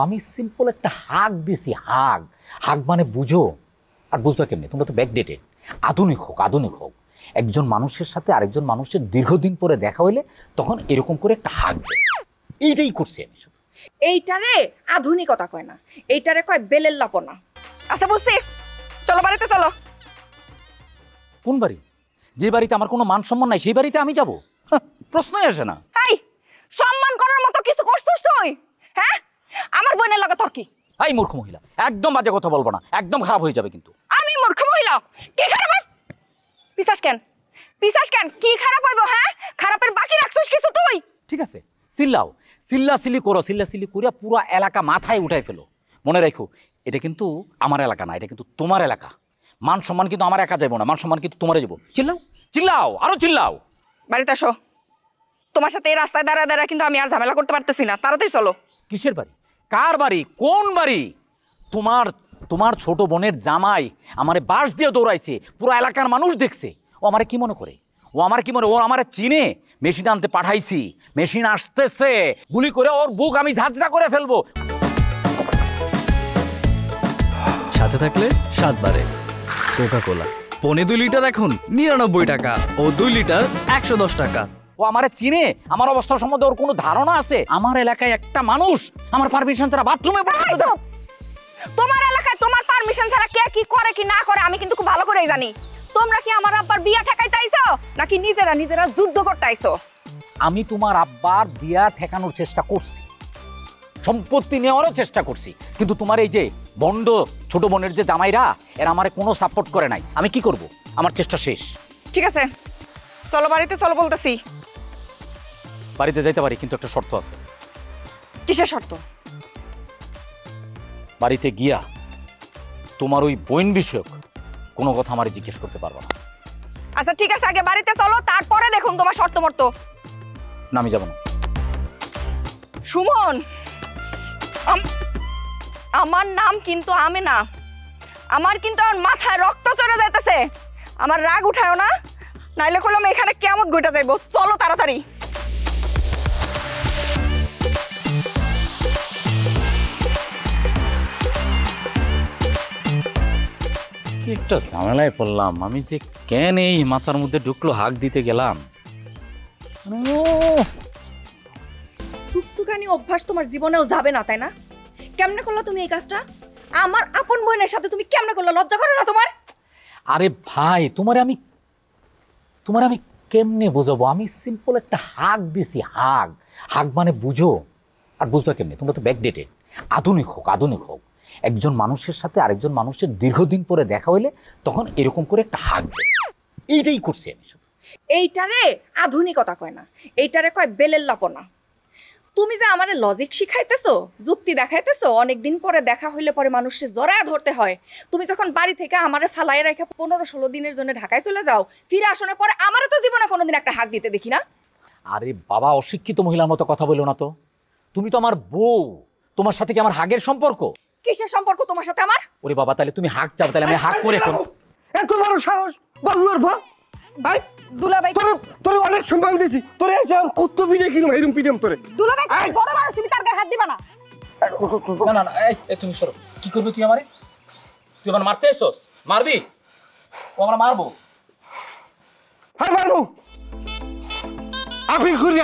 আমি সিম্পল একটা হাগ দিছি, হাগ। হাগ মানে বুঝো, আর বুঝবা কেমনি? তোমরা তো ব্যাকডেটেড। আধুনিক হোক। একজন মানুষের সাথে আরেকজন মানুষের দীর্ঘদিন পরে দেখা হইলে তখন এরকম করে একটা হাগ দেয়। এইটাই করছি আমি শুধু। এইটারে আধুনিকতা কয় না, এইটারে কয় বেলের লাপনা। আচ্ছা বুঝছি, চলো বাড়িতে চলো। কোন বাড়ি? যে বাড়িতে আমার কোনো মান সম্মান নাই সেই বাড়িতে আমি যাব? প্রশ্নই আসে না। এই সম্মান করার মতো কিছু করছিস তুই? হ্যাঁ, আমার বোনের লাগে তোর কি? এই মূর্খ মহিলা, একদম বাজে কথা বলবো না, একদম খারাপ হয়ে যাবে কিন্তু। আমি মূর্খ মহিলা? কি খারাপ? পিছাস কেন? কি খারাপ হইব? হ্যাঁ, খারাপের বাকি রাখছিস কিছু তুই? ঠিক আছে, চিল্লাচিল্লি করিয়া পুরো এলাকা মাথায় উঠাই ফেলো। মনে রাখো, এটা কিন্তু আমার এলাকা না, এটা কিন্তু তোমার এলাকা। মান সম্মান কিন্তু আমার একা যাবো না, মান সম্মান কিন্তু তোমারে যাবো। চিল্লাও, আরো চিল্লাও। বাড়িতে আসো। তোমার সাথে এই রাস্তায় দাঁড়া কিন্তু আমি আর ঝামেলা করতে পারতেছি না, তাড়াতাড়ি চলো। কিসের বাড়ি? কার বাড়ি? কোন বাড়ি? তোমার ছোট বোনের জামাই আমারে বাঁশ দিয়ে দৌড়াইছে, পুরো এলাকার মানুষ দেখছে। ও আমারে কি মনে করে? ও আমারে চিনে। মেশিন আনতে পাঠাইছি, মেশিন আসতেছে, গুলি করে ওর বুক আমি ঝাঁঝরা করে ফেলবো। সাথে থাকলে 7 বারে কোকা-কোলা। 2.5 লিটার এখন 99 টাকা ও 2 লিটার 110 টাকা। ও আমারে চিনে, আমার অবস্থার সম্বন্ধে ওর কোনো ধারণা আছে? আমার এলাকায় একটা মানুষ আমার পারমিশন ছাড়া বাথরুমে তোমার এলাকায় তোমার পারমিশন ছাড়া কে কি করে কি না করে আমি কিন্তু খুব ভালো করেই জানি। তোমরা কি আমার আব্বার বিয়া ঠেকাইতে আইছো নাকি নিজেরা যুদ্ধ করতে আইছো? আমি তোমার আব্বার বিয়া ঠেকানোর চেষ্টা করছি, সম্পত্তি নেওয়ারও চেষ্টা করছি, কিন্তু তোমার এই যে বন্ড ছোট বোনের যে জামাইরা, এরা আমারে কোনো সাপোর্ট করে নাই। আমি কি করব? আমার চেষ্টা শেষ। ঠিক আছে, চলো বাড়িতে চলো বলতেছি। বাড়িতে যাইতে পারি, কিন্তু একটা শর্ত আছে। কিসের শর্ত? বাড়িতে গিয়া তোমার ওই বোন বিষয়ক কোনো কথা আমারে জিজ্ঞেস করতে পারবো না। আচ্ছা ঠিক আছে, আগে বাড়িতে চলো, তারপরে দেখুন তোমার শর্ত মর্ত। না, আমি যাবো না। সুমন, আমার নাম কিন্তু আমেনা। আমার কিন্তু আমার মাথায় রক্ত চড়ে যাইতেছে। আমার রাগ উঠায়ও না, নাইলে কলম এখানে কিয়ামত ঘটে যাইবো। চলো তাড়াতাড়ি। একটা ঝামেলায় পড়লাম আমি, যে কেন এই মাথার মধ্যে ঢুকলো হাঁক দিতে গেলাম। টুকটুকানি অভ্যাস তোমার জীবনেও যাবে না, তাই না? কেমনে করলো তুমি এই কাজটা? আমার আপন বোনের সাথে তুমি কেমনে করলো? লজ্জা করে না তোমার? আরে ভাই, তোমারে আমি কেমনে বোঝাবো? আমি সিম্পল একটা হাগ দিছি, হাগ মানে বুঝো, আর বুঝবা কেমনে? তোমরা তো ব্যাকডেটেড। আধুনিক হোক। একজন মানুষের সাথে আরেকজন মানুষের দীর্ঘদিন পরে দেখা হইলে তখন এরকম করে একটা হাগ দেয়। এইটাই করছি আমি শুধু। এইটারে আধুনিকতা কয় না, এইটারে কয় বেলের লাপনা। তুমি যে আমারে লজিক শিখাইতেছো, যুক্তি দেখাইতেছো, অনেকদিন পরে দেখা হইলে পরে মানুষকে জড়ায় ধরতে হয়। তুমি যখন বাড়ি থেকে আমারে ফালাই রেখে 15-16 দিনের জন্য ঢাকায় চলে যাও, ফিরে আসানোর পরে আমারও তো জীবনে কোনোদিন একটা হাগ দিতে দেখি না। আরে বাবা, অশিক্ষিত মহিলার মতো কথা বলো না তো। তুমি তো আমার বউ, তোমার সাথে কি আমার হাগের সম্পর্ক? কিসের সম্পর্ক তোমার সাথে আমার? ওরে বাবা, তাহলে তুমি হাগ চাও, তাহলে আমি হাগ করে এখন। এত বড় সাহস বাবুর ভা! ভাই দুলাভাই, তোরে অনেক সম্মান দিয়েছি, তোরে এসে আমি কত ভিডিও কিনলাম, এরকম পিডিয়াম তোরে। দুলাভাই বড় মানুষ, তুমি তার গায়ে হাত দিবা না। না, এই তুমি সরো। কি করবি তুই আমারে? তুই আমার মারতে এসছস? মারবি? ও আমরা মারবো। হ্যাঁ মারবো। আপনি করি